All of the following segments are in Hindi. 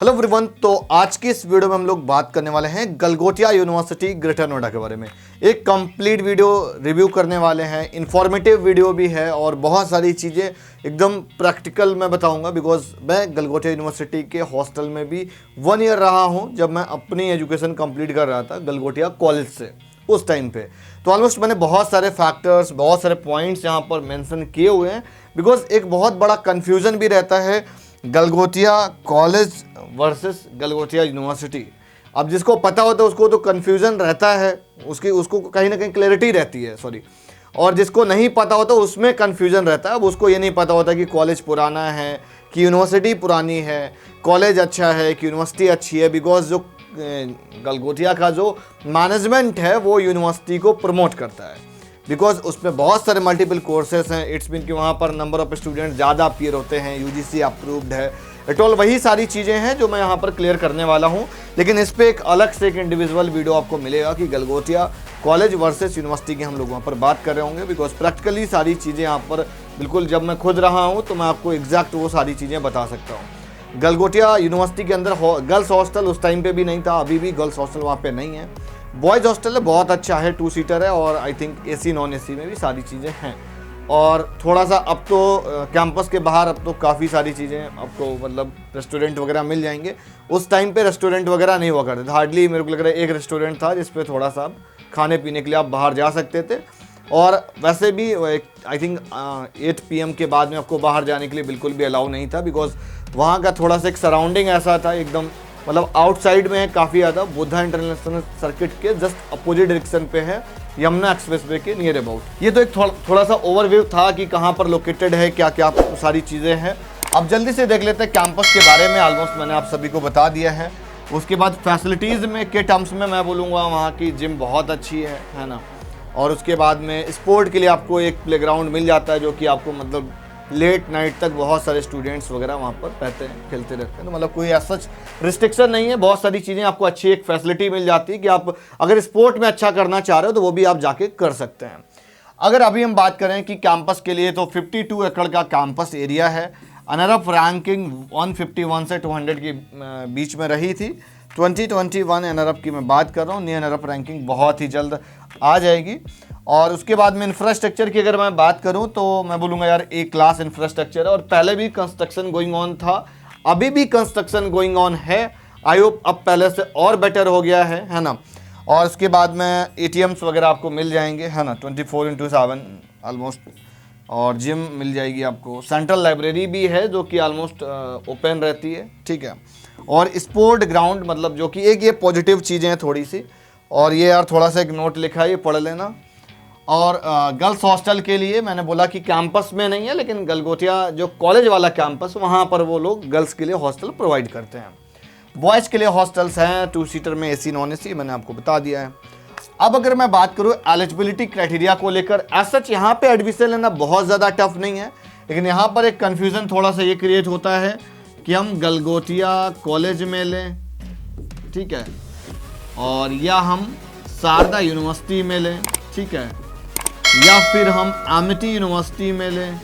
Hello everyone. तो आज की इस वीडियो में हम लोग बात करने वाले हैं गलगोटिया यूनिवर्सिटी ग्रेटर नोएडा के बारे में। एक कंप्लीट वीडियो रिव्यू करने वाले हैं, इंफॉर्मेटिव वीडियो भी है और बहुत सारी चीज़ें एकदम प्रैक्टिकल मैं बताऊंगा। बिकॉज मैं गलगोटिया यूनिवर्सिटी के हॉस्टल में भी 1 ईयर रहा हूं जब मैं अपनी एजुकेशन कंप्लीट कर रहा था गलगोटिया कॉलेज से उस टाइम पे। तो ऑलमोस्ट मैंने बहुत सारे फैक्टर्स, बहुत सारे पॉइंट्स यहाँ पर मेंशन किए हुए हैं। बिकॉज एक बहुत बड़ा कन्फ्यूज़न भी रहता है Galgotia college versus Galgotia university. अब जिसको पता होता है उसको तो कन्फ्यूज़न रहता है, उसको कहीं ना कहीं क्लैरिटी रहती है, सॉरी। और जिसको नहीं पता होता उसमें कन्फ्यूज़न रहता है। अब उसको ये नहीं पता होता कि कॉलेज पुराना है कि यूनिवर्सिटी पुरानी है, कॉलेज अच्छा है कि यूनिवर्सिटी अच्छी है। बिकॉज जो गलगोटिया का जो मैनेजमेंट है वो यूनिवर्सिटी को प्रमोट करता है। बिकॉज उसमें बहुत सारे मल्टीपल कोर्सेज हैं। इट्स मीन कि वहाँ पर नंबर ऑफ स्टूडेंट ज़्यादा अपीयर होते हैं, यूजीसी अप्रूव्ड है। इट ऑल वही सारी चीज़ें हैं जो मैं यहाँ पर क्लियर करने वाला हूँ। लेकिन इस पर एक अलग से एक इंडिविजुअल वीडियो आपको मिलेगा कि गलगोटिया कॉलेज वर्सेस यूनिवर्सिटी की हम लोग वहाँ पर बात कर रहे होंगे। बिकॉज प्रैक्टिकली सारी चीज़ें यहाँ पर बिल्कुल जब मैं खुद रहा हूँ तो मैं आपको एग्जैक्ट वो सारी चीज़ें बता सकता हूँ। गलगोटिया यूनिवर्सिटी के अंदर गर्ल्स हॉस्टल उस टाइम पे भी नहीं था, अभी भी गर्ल्स हॉस्टल वहाँ पे नहीं है। बॉयज़ हॉस्टल है, बहुत अच्छा है, 2 सीटर है और I think AC non AC में भी सारी चीज़ें हैं। और थोड़ा सा अब तो कैंपस के बाहर अब तो काफ़ी सारी चीज़ें आपको मतलब रेस्टोरेंट वगैरह मिल जाएंगे। उस टाइम पे रेस्टोरेंट वगैरह नहीं हुआ करते थे, हार्डली मेरे को लग रहा है एक रेस्टोरेंट था जिस पे थोड़ा सा खाने पीने के लिए आप बाहर जा सकते थे। और वैसे भी आई थिंक 8 PM के बाद में आपको बाहर जाने के लिए बिल्कुल भी अलाउ नहीं था। बिकॉज वहाँ का थोड़ा सा एक सराउंडिंग ऐसा था, एकदम मतलब आउटसाइड में है काफ़ी ज़्यादा। बुद्धा इंटरनेशनल सर्किट के जस्ट अपोजिट डायरेक्शन पे है, यमुना एक्सप्रेसवे के नियर अबाउट। ये तो एक थोड़ा सा ओवरव्यू था कि कहाँ पर लोकेटेड है, क्या क्या सारी चीज़ें हैं। अब जल्दी से देख लेते हैं कैंपस के बारे में। ऑलमोस्ट मैंने आप सभी को बता दिया है। उसके बाद फैसिलिटीज़ में के टर्म्स में मैं बोलूँगा वहाँ की जिम बहुत अच्छी है ना। और उसके बाद में स्पोर्ट के लिए आपको एक प्लेग्राउंड मिल जाता है जो कि आपको मतलब लेट नाइट तक बहुत सारे स्टूडेंट्स वगैरह वहाँ पर रहते हैं, खेलते रहते हैं। तो मतलब कोई ऐसा रिस्ट्रिक्शन नहीं है, बहुत सारी चीज़ें आपको अच्छी एक फैसिलिटी मिल जाती है कि आप अगर स्पोर्ट में अच्छा करना चाह रहे हो तो वो भी आप जाके कर सकते हैं। अगर अभी हम बात करें कि कैंपस के लिए तो 52 एकड़ का कैंपस एरिया है। अनरफ रैंकिंग 151 से 200 के बीच में रही थी। 2021 अनरफ की मैं बात कर रहा हूँ। नई अनरफ रैंकिंग बहुत ही जल्द आ जाएगी। और उसके बाद में इंफ्रास्ट्रक्चर की अगर मैं बात करूं तो मैं बोलूँगा यार एक क्लास इंफ्रास्ट्रक्चर है। और पहले भी कंस्ट्रक्शन गोइंग ऑन था, अभी भी कंस्ट्रक्शन गोइंग ऑन है। आई होप अब पहले से और बेटर हो गया है ना। और उसके बाद में ATMs वगैरह आपको मिल जाएंगे, है ना, 24/7 ऑलमोस्ट। और जिम मिल जाएगी आपको। सेंट्रल लाइब्रेरी भी है जो कि ऑलमोस्ट ओपन रहती है, ठीक है। और स्पोर्ट ग्राउंड मतलब जो कि एक ये पॉजिटिव चीज़ें हैं थोड़ी सी। और ये यार थोड़ा सा एक नोट लिखा है, ये पढ़ लेना। और गर्ल्स हॉस्टल के लिए मैंने बोला कि कैंपस में नहीं है, लेकिन गलगोटिया जो कॉलेज वाला कैंपस वहाँ पर वो लोग गर्ल्स के लिए हॉस्टल प्रोवाइड करते हैं। बॉयज़ के लिए हॉस्टल्स हैं 2 सीटर में, एसी नॉन एसी, मैंने आपको बता दिया है। अब अगर मैं बात करूँ एलिजिबिलिटी क्राइटेरिया को लेकर, एज सच यहाँ पे एडमिशन लेना बहुत ज़्यादा टफ नहीं है। लेकिन यहाँ पर एक कन्फ्यूज़न थोड़ा सा ये क्रिएट होता है कि हम गलगोटिया कॉलेज में लें, ठीक है, और या हम शारदा यूनिवर्सिटी में लें, ठीक है, या फिर हम एमिटी यूनिवर्सिटी में लें,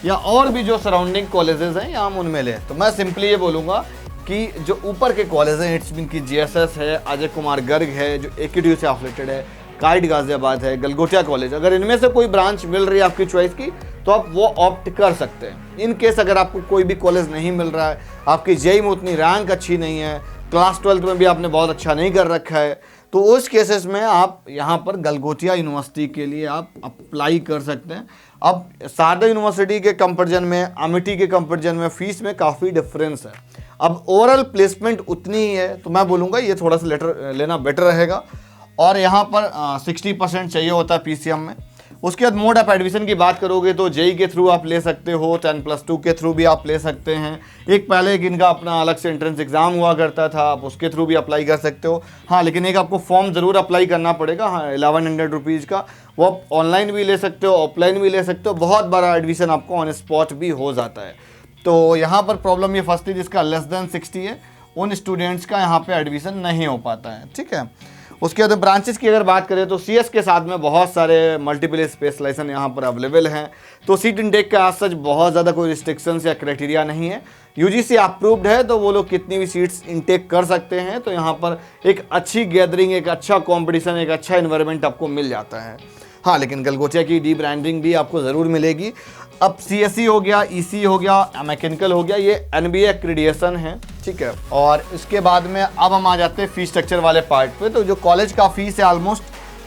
या और भी जो सराउंडिंग कॉलेजेस हैं या हम उनमें लें। तो मैं सिंपली ये बोलूँगा कि जो ऊपर के कॉलेज हैं, इट्स मीन की GSS है, अजय कुमार गर्ग है जो AQTU से एफिलेटेड है, काइट गाजियाबाद है, गलगोटिया कॉलेज, अगर इनमें से कोई ब्रांच मिल रही है आपकी चॉइस की तो आप वो ऑप्ट कर सकते हैं। इन केस अगर आपको कोई भी कॉलेज नहीं मिल रहा है, आपकी JEE में उतनी रैंक अच्छी नहीं है, क्लास 12 में भी आपने बहुत अच्छा नहीं कर रखा है, तो उस केसेस में आप यहाँ पर गलगोटिया यूनिवर्सिटी के लिए आप अप्लाई कर सकते हैं। अब शारदा यूनिवर्सिटी के कंपैरिजन में, अमिटी के कंपैरिजन में फ़ीस में काफ़ी डिफरेंस है। अब ओवरऑल प्लेसमेंट उतनी ही है, तो मैं बोलूँगा ये थोड़ा सा लेटर लेना बेटर रहेगा। और यहाँ पर 60% चाहिए होता है PCM में। उसके बाद मोड ऑफ एडमिशन की बात करोगे तो JEE के थ्रू आप ले सकते हो, 10+2 के थ्रू भी आप ले सकते हैं। एक पहले इनका अपना अलग से एंट्रेंस एग्ज़ाम हुआ करता था, आप उसके थ्रू भी अप्लाई कर सकते हो। हाँ, लेकिन एक आपको फॉर्म ज़रूर अप्लाई करना पड़ेगा, हाँ, 1100 रुपीज़ का। वो आप ऑनलाइन भी ले सकते हो, ऑफलाइन भी ले सकते हो। बहुत बड़ा एडमिशन आपको ऑन स्पॉट भी हो जाता है। तो यहाँ पर प्रॉब्लम ये फंसती है जिसका लेस देन 60 है, उन स्टूडेंट्स का यहाँ पर एडमिशन नहीं हो पाता है, ठीक है। उसके बाद ब्रांचेस की अगर बात करें तो CS के साथ में बहुत सारे मल्टीपल स्पेशलाइजेशन यहाँ पर अवेलेबल हैं। तो सीट इंटेक का आज सच बहुत ज़्यादा कोई रिस्ट्रिक्शंस या क्राइटेरिया नहीं है। UGC अप्रूव्ड है तो वो लोग कितनी भी सीट्स इंटेक कर सकते हैं। तो यहाँ पर एक अच्छी गैदरिंग, एक अच्छा कॉम्पिटिशन, एक अच्छा इन्वायरमेंट आपको मिल जाता है। हाँ, लेकिन गलगोटिया की डी ब्रांडिंग भी आपको ज़रूर मिलेगी। अब CSE हो गया, EC हो गया, मैकेनिकल हो गया, ये NBA एक्रीडिएशन है, ठीक है। और इसके बाद में अब हम आ जाते हैं फीस स्ट्रक्चर वाले पार्ट पे। तो जो कॉलेज का फीस है ऑलमोस्ट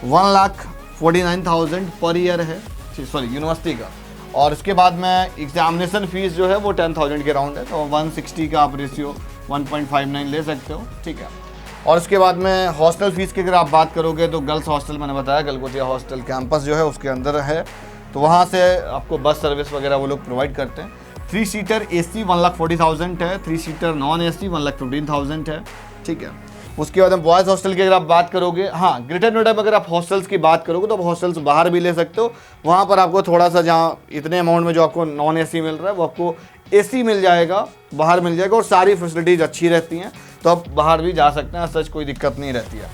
1,49,000 पर ईयर है, सॉरी यूनिवर्सिटी का। और उसके बाद में एग्जामिनेशन फीस जो है वो 10,000 के राउंड है। तो 160 का आप रेशियो 1.59 ले सकते हो, ठीक है। और उसके बाद में हॉस्टल फीस की अगर आप बात करोगे तो गर्ल्स हॉस्टल मैंने बताया, गलगोटिया हॉस्टल कैंपस जो है उसके अंदर है। तो वहाँ से आपको बस सर्विस वगैरह वो लोग प्रोवाइड करते हैं। 3 सीटर AC 1,40,000 है, 3 सीटर नॉन AC 1,15,000 है, ठीक है। उसके बाद हम बॉयज़ हॉस्टल की अगर आप बात करोगे, हाँ, ग्रेटर नोएडा में अगर आप हॉस्टल्स की बात करोगे तो आप हॉस्टल्स बाहर भी ले सकते हो। वहाँ पर आपको थोड़ा सा, जहाँ इतने अमाउंट में जो आपको नॉन AC मिल रहा है वो आपको AC मिल जाएगा, बाहर मिल जाएगा। और सारी फैसिलिटीज़ अच्छी रहती हैं, तो आप बाहर भी जा सकते हैं, सच कोई दिक्कत नहीं रहती है।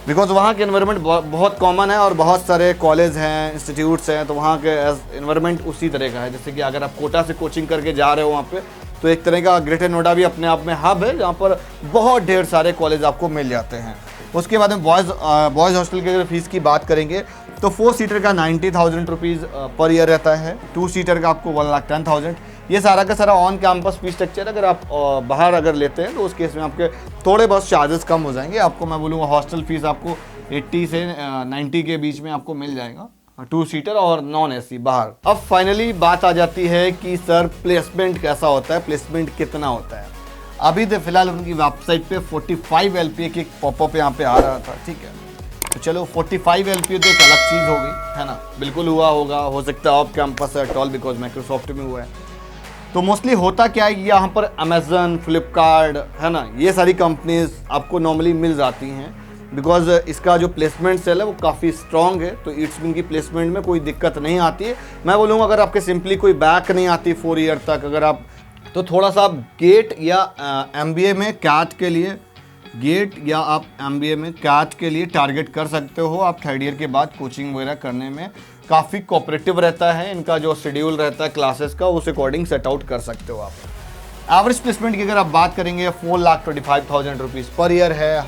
बिकॉज वहाँ के एनवायरनमेंट बहुत कॉमन है और बहुत सारे कॉलेज हैं, इंस्टीट्यूट्स हैं, तो वहाँ के एनवायरनमेंट उसी तरह का है। जैसे कि अगर आप कोटा से कोचिंग करके जा रहे हो वहाँ पे, तो एक तरह का ग्रेटर नोएडा भी अपने आप में हब है, जहाँ पर बहुत ढेर सारे कॉलेज आपको मिल जाते हैं। उसके बाद में बॉयज़ हॉस्टल की अगर फीस की बात करेंगे तो 4 सीटर का 90,000 रुपीज़ पर ईयर रहता है, 2 सीटर का आपको 1,10,000। ये सारा का सारा ऑन कैंपस फीस स्ट्रक्चर। अगर आप बाहर अगर लेते हैं तो उस केस में आपके थोड़े बहुत चार्जेस कम हो जाएंगे। आपको मैं बोलूँगा हॉस्टल फीस आपको 80 से 90 के बीच में आपको मिल जाएगा, 2 सीटर और नॉन AC बाहर। अब फाइनली बात आ जाती है कि सर प्लेसमेंट कैसा होता है, प्लेसमेंट कितना होता है। अभी तो फिलहाल उनकी वेबसाइट पे 45 LPA की एक पॉपअप यहाँ पे आ रहा था, ठीक है। तो चलो 45 LPA तो एक अलग चीज़ हो गई है ना, बिल्कुल हुआ होगा, हो सकता है ऑफ कैंपस है टॉल, बिकॉज माइक्रोसॉफ्ट में हुआ है। तो मोस्टली होता क्या है, यहाँ पर अमेजन, फ्लिपकार्ट है ना, ये सारी कंपनीज आपको नॉर्मली मिल जाती हैं। बिकॉज इसका जो प्लेसमेंट सेल है वो काफ़ी स्ट्रॉन्ग है, तो इट्स मीन की प्लेसमेंट में कोई दिक्कत नहीं आती है। मैं बोलूँगा अगर आपके सिंपली कोई बैक नहीं आती 4 ईयर तक, अगर आप तो थोड़ा सा आप गेट या MBA में कैट के लिए, गेट या आप MBA में कैट के लिए टारगेट कर सकते हो। आप 3rd ईयर के बाद कोचिंग वगैरह करने में काफ़ी कोऑपरेटिव रहता है, इनका जो शेड्यूल रहता है क्लासेस का, उस अकॉर्डिंग सेट आउट कर सकते हो आप। एवरेज प्लेसमेंट की अगर आप बात करेंगे 4,25,000 रुपीज़ पर ईयर है,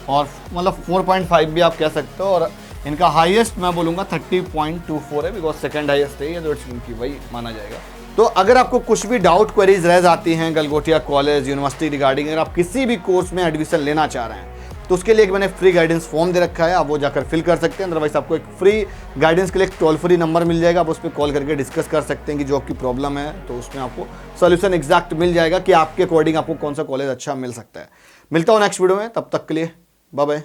और मतलब 4.5 भी आप कह सकते हो। और इनका हाईएस्ट मैं बोलूँगा 30.24 है, बिकॉज सेकंड हाईएस्ट है, तो इट्स इनकी वही माना जाएगा। तो अगर आपको कुछ भी डाउट क्वेरीज रह जाती हैं गलगोटिया कॉलेज यूनिवर्सिटी रिगार्डिंग, अगर आप किसी भी कोर्स में एडमिशन लेना चाह रहे हैं तो उसके लिए एक मैंने फ्री गाइडेंस फॉर्म दे रखा है, आप वो जाकर फिल कर सकते हैं। अदरवाइज आपको एक फ्री गाइडेंस के लिए एक टोल फ्री नंबर मिल जाएगा, आप उस पर कॉल करके डिस्कस कर सकते हैं कि जो आपकी प्रॉब्लम है, तो उसमें आपको सोल्यूशन एग्जैक्ट मिल जाएगा कि आपके अकॉर्डिंग आपको कौन सा कॉलेज अच्छा मिल सकता है। मिलता हूँ नेक्स्ट वीडियो में, तब तक के लिए बाय बाय।